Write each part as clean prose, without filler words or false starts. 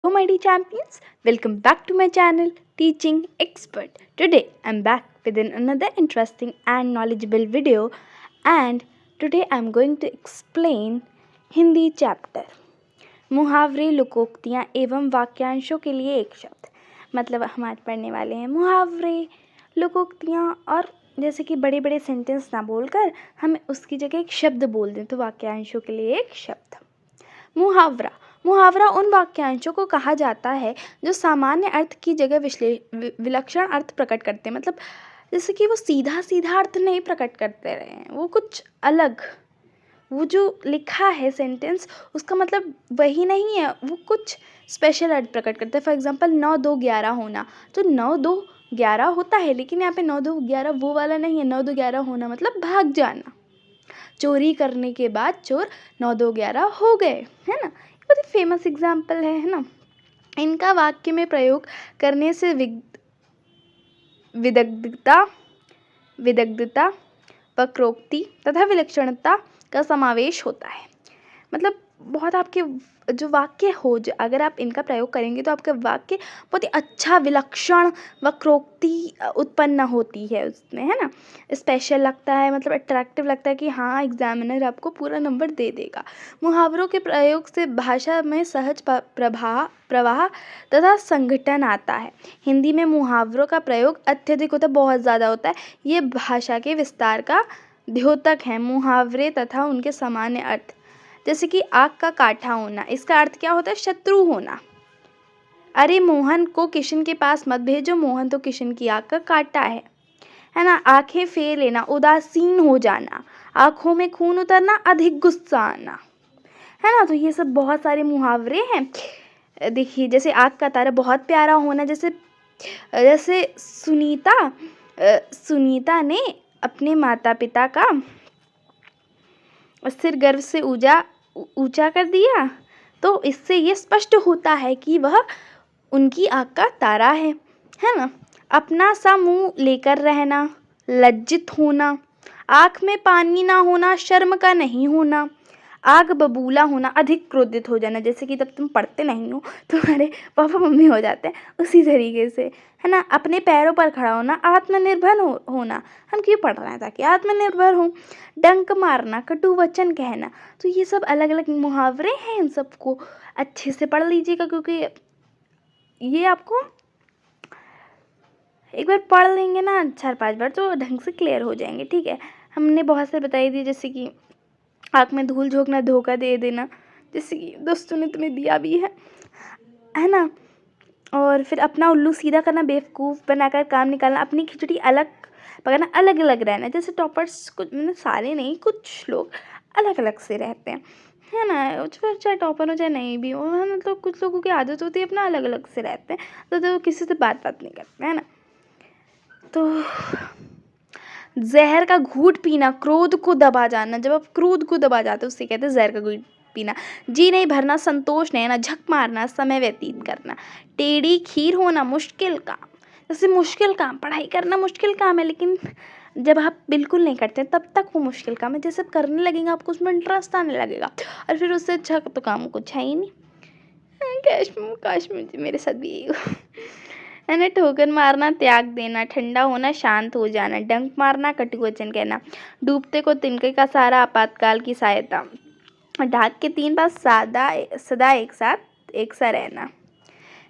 Hello my dear champions, welcome back to my channel Teaching Expert. Today I'm back with another interesting and knowledgeable video, and today I'm going to explain Hindi chapter मुहावरे, लोकोक्तियाँ एवं वाक्यांशों के लिए एक शब्द। मतलब हम आज पढ़ने वाले हैं मुहावरे, लोकोक्तियाँ, और जैसे कि बड़े बड़े सेंटेंस ना बोलकर हम उसकी जगह एक शब्द बोल दें तो वाक्यांशों के लिए एक शब्द। मुहावरा उन वाक्यांशों को कहा जाता है जो सामान्य अर्थ की जगह विलक्षण अर्थ प्रकट करते हैं। मतलब जैसे कि वो सीधा सीधा अर्थ नहीं प्रकट करते रहे हैं, वो कुछ अलग, वो जो लिखा है सेंटेंस उसका मतलब वही नहीं है, वो कुछ स्पेशल अर्थ प्रकट करते हैं। फॉर एग्जांपल 9 2 11 होना, तो 9 2 11 होता है, लेकिन यहाँ पे 9 2 11 वो वाला नहीं है। 9 2 11 होना मतलब भाग जाना, चोरी करने के बाद चोर 9 2 11 हो गए, है ना। बहुत ही फेमस एग्जाम्पल है ना। इनका वाक्य में प्रयोग करने से विदग्धता, वक्रोक्ति तथा विलक्षणता का समावेश होता है। मतलब बहुत आपके जो वाक्य हो, जो अगर आप इनका प्रयोग करेंगे तो आपका वाक्य बहुत ही अच्छा, विलक्षण, वक्रोक्ति उत्पन्न होती है उसमें, है ना। स्पेशल लगता है, मतलब अट्रैक्टिव लगता है कि हाँ एग्जामिनर आपको पूरा नंबर दे देगा। मुहावरों के प्रयोग से भाषा में सहज प्रवाह तथा संगठन आता है। हिंदी में मुहावरों का प्रयोग अत्यधिक होता है, बहुत ज़्यादा होता है। ये भाषा के विस्तार का द्योतक है। मुहावरे तथा उनके सामान्य अर्थ, जैसे कि आग का काठा होना, इसका अर्थ क्या होता है? शत्रु होना। अरे मोहन को किशन के पास मत भेजो, मोहन तो किशन की आग का काटा है ना। आंखें फेर लेना, उदासीन हो जाना। आंखों में खून उतरना, अधिक गुस्सा आना, है ना। तो ये सब बहुत सारे मुहावरे हैं। देखिए, जैसे आग का तारा, बहुत प्यारा होना। जैसे सुनीता ने अपने माता पिता का सिर गर्व से ऊंचा कर दिया, तो इससे ये स्पष्ट होता है कि वह उनकी आँख का तारा है ना। अपना सा मुंह लेकर रहना, लज्जित होना। आँख में पानी ना होना, शर्म का नहीं होना। आग बबूला होना, अधिक क्रोधित हो जाना। जैसे कि जब तुम पढ़ते नहीं हो तुम्हारे पापा मम्मी हो जाते हैं, उसी तरीके से, है ना। अपने पैरों पर खड़ा होना, आत्मनिर्भर होना। हम क्यों पढ़ रहे हैं? ताकि आत्मनिर्भर हो। डंक मारना, कटु वचन कहना। तो ये सब अलग अलग मुहावरे हैं, इन सबको अच्छे से पढ़ लीजिएगा, क्योंकि ये आपको एक बार पढ़ लेंगे ना 4-5 बार तो ढंग से क्लियर हो जाएंगे, ठीक है। हमने बहुत से बताई दी, जैसे कि आँख में धूल झोंकना, धोखा दे देना, जैसे कि दोस्तों ने तुम्हें दिया भी है ना। और फिर अपना उल्लू सीधा करना, बेवकूफ़ बनाकर काम निकालना, अपनी खिचड़ी अलग पकाना, अलग अलग रहना। जैसे टॉपर्स, कुछ मतलब सारे नहीं, कुछ लोग अलग अलग से रहते हैं, है ना। चाहे टॉपर हो चाहे नहीं भी हो, है ना। तो कुछ लोगों की आदत होती है अपना अलग अलग से रहते हैं, तो किसी से बात नहीं करते, है ना। तो जहर का घूंट पीना, क्रोध को दबा जाना। जब आप क्रोध को दबा जाते हो उससे कहते हैं जहर का घूंट पीना। जी नहीं भरना, संतोष नहीं ना, झक मारना, समय व्यतीत करना। टेढ़ी खीर होना, मुश्किल काम। जैसे मुश्किल काम, पढ़ाई करना मुश्किल काम है, लेकिन जब आप बिल्कुल नहीं करते तब तक वो मुश्किल काम है। जैसे आप करने लगेंगे आपको उसमें इंटरेस्ट आने लगेगा, और फिर उससे अच्छा तो काम कुछ है ही नहीं। काश मुझे मेरे साथ भी यही है ना। ठोकर मारना, त्याग देना। ठंडा होना, शांत हो जाना। डंक मारना, कटु वचन कहना। डूबते को तिनके का सहारा, आपातकाल की सहायता। ढाक के 3 बार सदा एक सा रहना,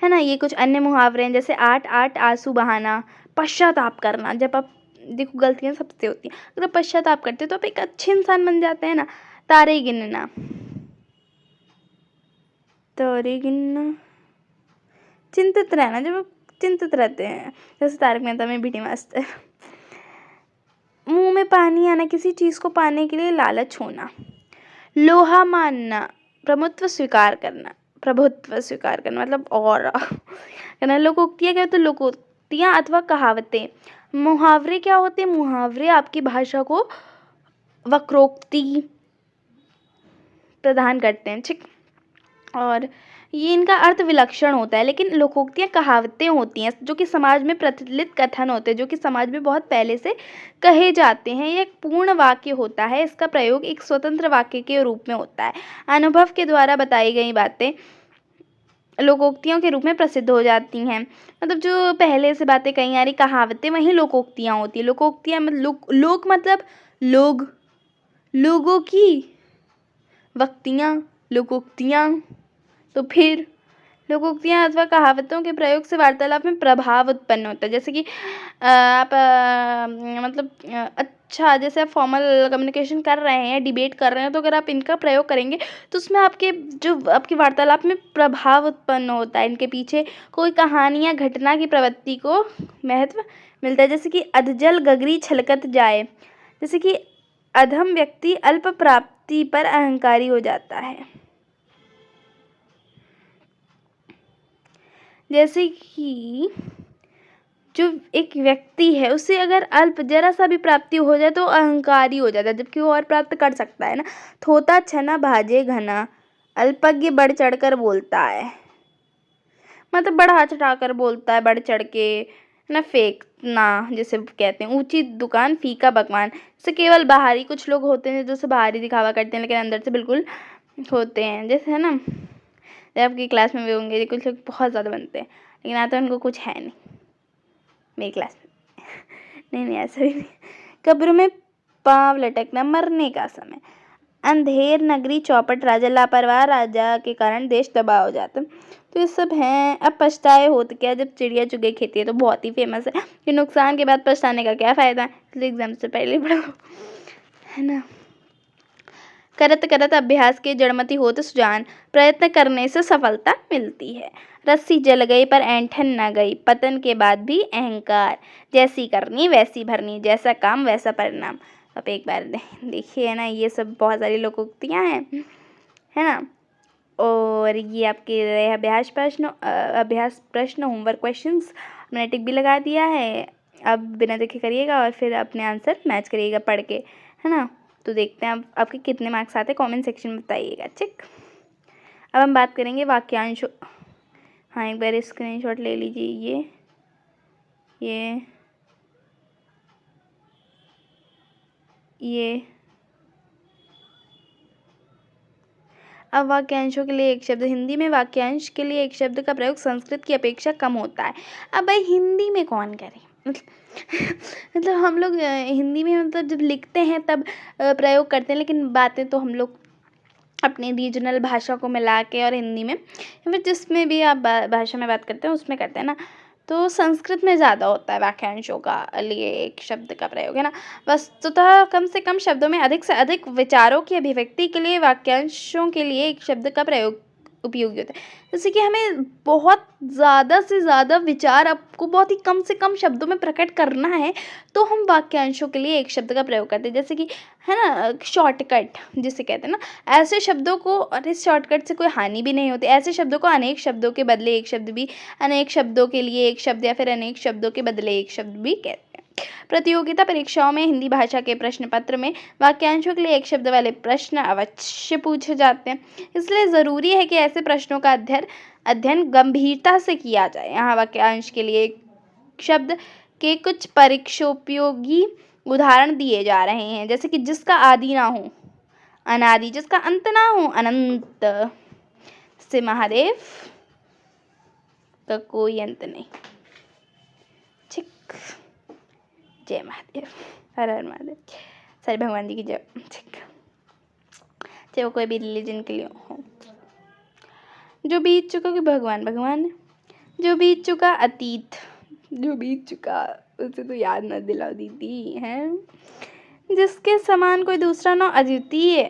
है ना। ये कुछ अन्य मुहावरे हैं, जैसे 8 आंसू बहाना। पश्चाताप करना, जब आप देखो गलतियाँ सबसे होती हैं, अगर पश्चाताप करते तो आप एक अच्छे इंसान बन जाते हैं ना। तारे गिनना, चिंतित रहना, जब आप चिंतित रहते हैं, जैसे तारक मेहता में बीडी मास्टर। मुंह में पानी आना, किसी चीज़ को पाने के लिए लालच होना। लोहा मानना, प्रभुत्व स्वीकार करना मतलब और कहना। लोकोक्तियाँ क्या होती है? लोकोक्तियाँ अथवा कहावतें। मुहावरे क्या होते हैं? मुहावरे आपकी भाषा को वक्रोक्ति प्रदान करते हैं, ठीक। और ये इनका अर्थ विलक्षण होता है। लेकिन लोकोक्तियाँ कहावतें होती हैं जो कि समाज में प्रचलित कथन होते हैं, जो कि समाज में बहुत पहले से कहे जाते हैं। ये एक पूर्ण वाक्य होता है, इसका प्रयोग एक स्वतंत्र वाक्य के रूप में होता है। अनुभव के द्वारा बताई गई बातें लोकोक्तियों के रूप में प्रसिद्ध हो जाती हैं। मतलब जो पहले से बातें कही आ रही कहावतें वहीं लोकोक्तियाँ होती हैं। लोकोक्तियाँ मतलब लोक मतलब लोग, लोगों की वक्तियाँ, लोकोक्तियाँ। तो फिर लोकोक्तियाँ अथवा कहावतों के प्रयोग से वार्तालाप में प्रभाव उत्पन्न होता है। जैसे कि आप मतलब अच्छा जैसे आप फॉर्मल कम्युनिकेशन कर रहे हैं, डिबेट कर रहे हैं, तो अगर आप इनका प्रयोग करेंगे तो उसमें आपके जो आपकी वार्तालाप में प्रभाव उत्पन्न होता है। इनके पीछे कोई कहानी या घटना की प्रवृत्ति को महत्व मिलता है। जैसे कि अधजल गगरी छलकत जाए, जैसे कि अधम व्यक्ति अल्प प्राप्ति पर अहंकारी हो जाता है। जैसे कि जो एक व्यक्ति है उसे अगर अल्प जरा सा भी प्राप्ति हो जाए तो अहंकारी हो जाता है, जबकि वो और प्राप्त कर सकता है ना। थोता छना भाजे घना, अल्पज्ञ बढ़ चढ़ कर बोलता है। मतलब बढ़ा चढ़ा कर बोलता है, बढ़ चढ़ के ना, फेंकना जैसे कहते हैं। ऊंची दुकान फीका पकवान, जैसे केवल बाहरी कुछ लोग होते हैं जैसे बाहरी दिखावा करते हैं लेकिन अंदर से बिल्कुल होते हैं। जैसे है ना, जब आपकी क्लास में भी होंगे कुछ लोग बहुत ज़्यादा बनते हैं लेकिन आता उनको कुछ है नहीं मेरी क्लास में। नहीं ऐसा भी नहीं। कब्र में पाँव लटकना, मरने का समय। अंधेर नगरी चौपट राजा, लापरवाह राजा के कारण देश तबाह हो जाता। तो ये सब हैं। अब पछताए होत क्या, जब चिड़िया चुगे खेती है, तो बहुत ही फेमस है कि नुकसान के बाद पछताने का क्या फ़ायदा है, इसलिए एग्जाम से पहले पढ़ो, है ना। करत करत अभ्यास के जड़मति होत सुजान, प्रयत्न करने से सफलता मिलती है। रस्सी जल गई पर ऐंठन न गई, पतन के बाद भी अहंकार। जैसी करनी वैसी भरनी, जैसा काम वैसा परिणाम। अब एक बार देखिए है ना, ये सब बहुत सारी लोकोक्तियाँ हैं, है ना। और ये आपके रहे अभ्यास प्रश्न होमवर्क क्वेश्चंस मैंने टिक भी लगा दिया है। अब बिना देखे करिएगा और फिर अपने आंसर मैच करिएगा पढ़ के, है ना। तो देखते हैं अब आपके कितने मार्क्स आते हैं, कमेंट सेक्शन में बताइएगा। ठीक, अब हम बात करेंगे वाक्यांश। हाँ, एक बार स्क्रीनशॉट ले लीजिए। ये अब वाक्यांशों के लिए एक शब्द। हिंदी में वाक्यांश के लिए एक शब्द का प्रयोग संस्कृत की अपेक्षा कम होता है। अब भाई हिंदी में कौन करे, मतलब हम लोग हिंदी में मतलब जब लिखते हैं तब प्रयोग करते हैं, लेकिन बातें तो हम लोग अपनी रीजनल भाषा को मिला के और हिंदी में या फिर जिसमें भी आप भाषा में बात करते हैं उसमें करते हैं ना। तो संस्कृत में ज़्यादा होता है वाक्यांशों का लिए एक शब्द का प्रयोग, है ना। वस्तुतः कम से कम शब्दों में अधिक से अधिक विचारों की अभिव्यक्ति के लिए वाक्यांशों के लिए एक शब्द का प्रयोग उपयोगी होता है। जैसे कि हमें बहुत ज़्यादा से ज़्यादा विचार आपको बहुत ही कम से कम शब्दों में प्रकट करना है तो हम वाक्यांशों के लिए एक शब्द का प्रयोग करते हैं। जैसे कि है ना, शॉर्टकट जिसे कहते हैं ना, ऐसे शब्दों को, और इस शॉर्टकट से कोई हानि भी नहीं होती। ऐसे शब्दों को अनेक शब्दों के बदले एक शब्द भी, अनेक शब्दों के लिए एक शब्द या फिर अनेक शब्दों के बदले एक शब्द भी कहते हैं। प्रतियोगिता परीक्षाओं में हिंदी भाषा के प्रश्न पत्र में वाक्यांशों के लिए एक शब्द वाले प्रश्न अवश्य पूछे जाते हैं। इसलिए ज़रूरी है कि ऐसे प्रश्नों का अध्ययन गंभीरता से किया जाए। यहाँ वाक्यांश के लिए एक शब्द के कुछ परीक्षोपयोगी उदाहरण दिए जा रहे हैं। जैसे कि जिसका आदि ना हो अनादि, जिसका अंत ना हो अनंत, से महादेव का कोई अंत नहीं। ठीक, जय महादेव, हर हर महादेव, सारे भगवान जी की जय। ठीक, चाहे वो कोई भी रिलीजन के लिए हो। जो बीत चुका कि भगवान भगवान, जो बीत चुका अतीत, जो बीत चुका उसे तो याद न दिलाओ दीदी, है। जिसके समान कोई दूसरा ना अद्वितीय,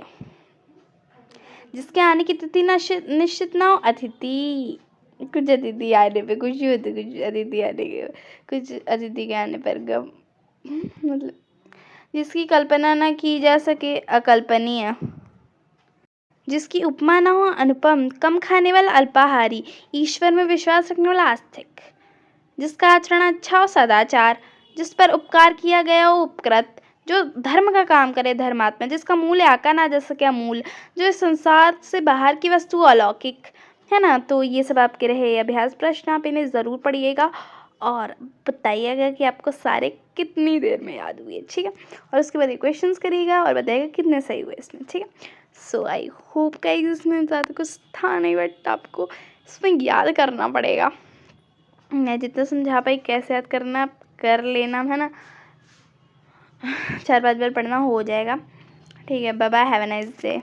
जिसके आने की तिथि निश्चित ना हो अतिथि। कुछ अतिथि आने पे खुशी होती, कुछ अतिथि आने के, कुछ अतिथि के आने पर गम। मतलब जिसकी कल्पना ना की जा सके अकल्पनीय, जिसकी उपमा ना हो अनुपम, कम खाने वाला अल्पाहारी, ईश्वर में विश्वास रखने वाला आस्तिक, जिसका आचरण अच्छा हो सदाचार, जिस पर उपकार किया गया हो उपकृत, जो धर्म का काम करे धर्मात्मा, जिसका मूल्य आका ना जा सके अमूल, जो इस संसार से बाहर की वस्तु अलौकिक, है ना। तो ये सब आपके रहे अभ्यास प्रश्न, आप इन्हें ज़रूर पढ़िएगा और बताइएगा कि आपको सारे कितनी देर में याद हुए। ठीक है, और उसके बाद क्वेश्चंस करिएगा और बताइएगा कितने सही हुए इसमें। ठीक है, सो आई होप गाइस इसमें ज़्यादा कुछ था नहीं, बट आपको इसमें याद करना पड़ेगा। मैं जितना समझा पाई कैसे याद करना, कर लेना है ना, 4-5 बार पढ़ना हो जाएगा। ठीक है, bye bye, have a nice day.